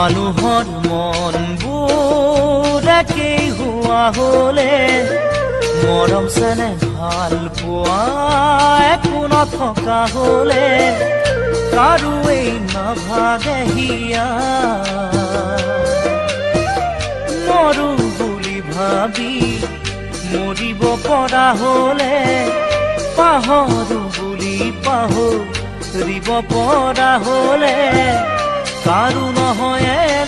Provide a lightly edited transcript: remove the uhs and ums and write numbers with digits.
মানুহৰ মনবোৰ একেই হোৱা হলে মৰম চেনে ভাল পোৱা একো নথকা হলে কাৰোৱেই নাভাগে হিয়া মৰো বুলি ভাবি মৰিব পৰা হলে পাহৰো বুলি পাহৰিব পৰা হলে কাৰো নহয়